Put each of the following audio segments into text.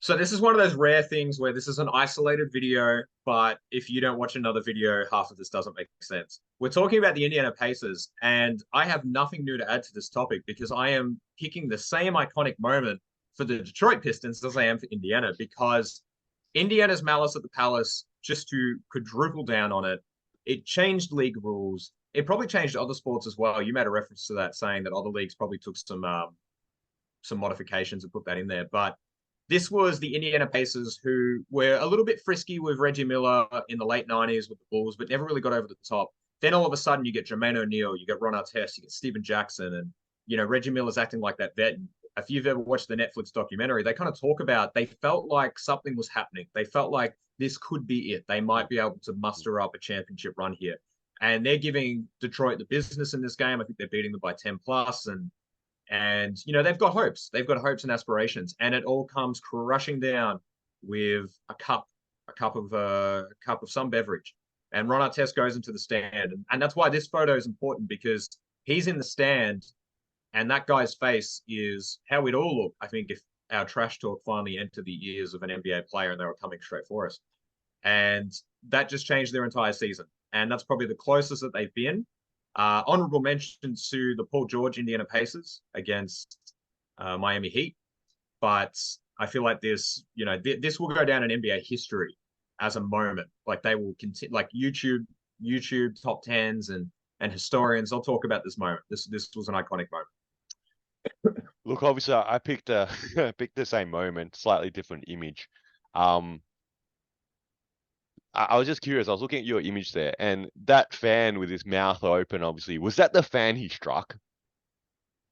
So this is one of those rare things where this is an isolated video, but if you don't watch another video, half of this doesn't make sense. We're talking about the Indiana Pacers, and I have nothing new to add to this topic because I am picking the same iconic moment for the Detroit Pistons as I am for Indiana, because Indiana's Malice at the Palace, just to quadruple down on it, it changed league rules. It probably changed other sports as well. You made a reference to that, saying that other leagues probably took some modifications and put that in there. But this was the Indiana Pacers, who were a little bit frisky with Reggie Miller in the late 90s with the Bulls, but never really got over the top. Then all of a sudden, you get Jermaine O'Neal, you get Ron Artest, you get Steven Jackson, and Reggie Miller's acting like that vet. If you've ever watched the Netflix documentary, they kind of talk about they felt like something was happening. They felt like this could be it. They might be able to muster up a championship run here. And they're giving Detroit the business in this game. I think they're beating them by 10 plus, and they've got hopes. They've got hopes and aspirations, and it all comes crushing down with a cup of some beverage. And Ron Artest goes into the stand, and that's why this photo is important, because he's in the stand, and that guy's face is how we'd all look, I think, if our trash talk finally entered the ears of an NBA player and they were coming straight for us. And that just changed their entire season. And that's probably the closest that they've been. Honorable mention to the Paul George Indiana Pacers against Miami Heat, but I feel like this will go down in NBA history as a moment. Like they will continue, like YouTube top tens and historians. I'll talk about this moment. This was an iconic moment. Look, obviously, I picked picked the same moment, slightly different image. Um, I was just curious. I was looking at your image there, and that fan with his mouth open, obviously, was that the fan he struck?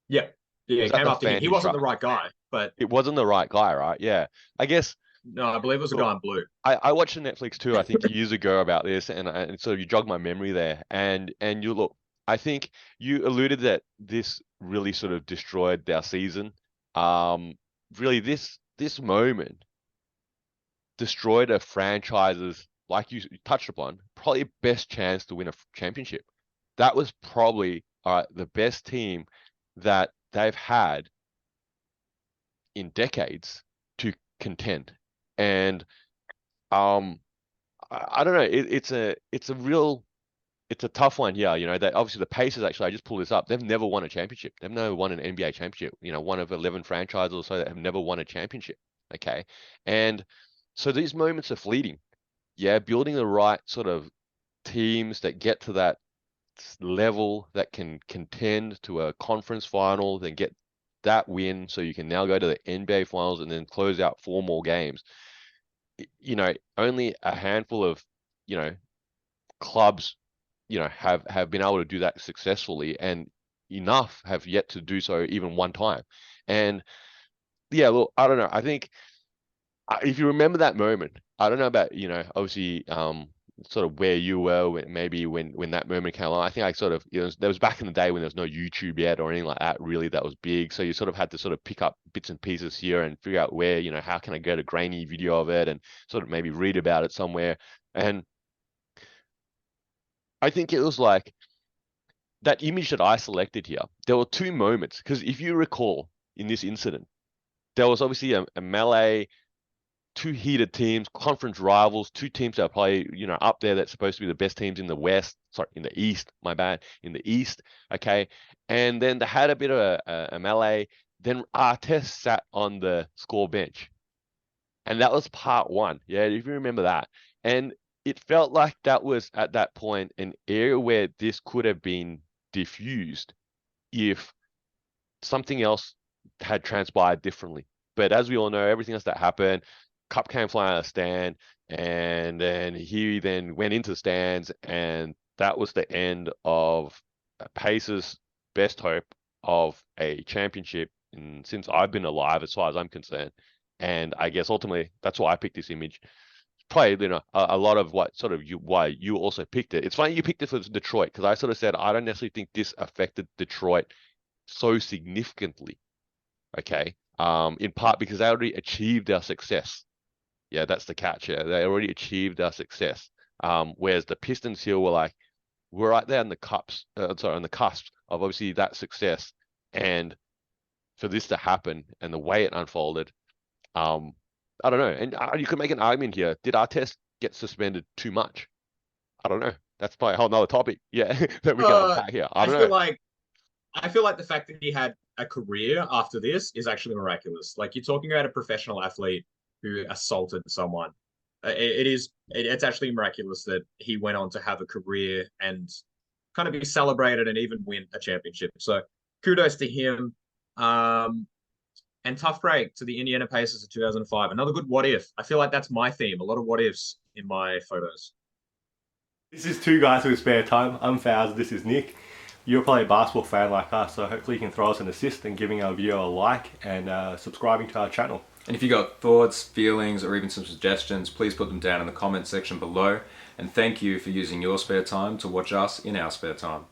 Yeah, yeah, Was it that came the after him. fan He he wasn't the struck? right guy, but It wasn't the right guy, right? Yeah. I guess, no, I believe it was a look, guy in blue. I watched a Netflix too, I think years ago about this, and so you jogged my memory there. And you look, I think you alluded that this really sort of destroyed their season. Um, really, this moment destroyed a franchise's, like you touched upon, probably best chance to win a championship. That was probably the best team that they've had in decades to contend. And um, I don't know. It's a tough one. Yeah, that obviously the Pacers, actually, I just pulled this up. They've never won a championship. They've never won an NBA championship. One of 11 franchises or so that have never won a championship. Okay, and so these moments are fleeting. Yeah, building the right sort of teams that get to that level that can contend to a conference final, then get that win, so you can now go to the NBA finals and then close out four more games. Only a handful of, you know, clubs, have been able to do that successfully, and enough have yet to do so even one time. And yeah, look, I don't know. I think if you remember that moment, I don't know about, obviously, sort of where you were when that moment came along. I think I sort of, there was back in the day when there was no YouTube yet or anything like that, really, that was big. So you sort of had to sort of pick up bits and pieces here and figure out where, how can I get a grainy video of it, and sort of maybe read about it somewhere. And I think it was like that image that I selected here. There were two moments, because if you recall in this incident, there was obviously a melee, two heated teams, conference rivals, two teams that play, up there, that's supposed to be the best teams in the West, sorry, in the East, my bad, in the East, okay? And then they had a bit of a melee. Then Artest sat on the score bench. And that was part one. Yeah, if you remember that. And it felt like that was, at that point, an area where this could have been diffused if something else had transpired differently. But as we all know, everything else that happened, Cup came flying out of the stand, and then he then went into the stands, and that was the end of Pacers' best hope of a championship since I've been alive, as far as I'm concerned. And I guess ultimately that's why I picked this image. Probably, a lot of why you also picked it. It's funny you picked it for Detroit, because I sort of said I don't necessarily think this affected Detroit so significantly. Okay. In part because they already achieved their success. Yeah, that's the catch. Yeah, they already achieved their success. Whereas the Pistons here were like, we're right there on the on the cusp of obviously that success, and for this to happen and the way it unfolded, um, I don't know. And you could make an argument here. Did Artest get suspended too much? I don't know. That's probably a whole nother topic. Yeah, that we can Uh, unpack here. I I don't feel know. like I feel like the fact that he had a career after this is actually miraculous. Like you're talking about a professional athlete who assaulted someone. It's actually miraculous that he went on to have a career and kind of be celebrated and even win a championship. So kudos to him. And tough break to the Indiana Pacers of 2005. Another good what if. I feel like that's my theme. A lot of what ifs in my photos. This is two guys with spare time. I'm Faz, this is Nick. You're probably a basketball fan like us, so hopefully you can throw us an assist and giving our video a like and subscribing to our channel. And if you got thoughts, feelings, or even some suggestions, please put them down in the comment section below. And thank you for using your spare time to watch us in our spare time.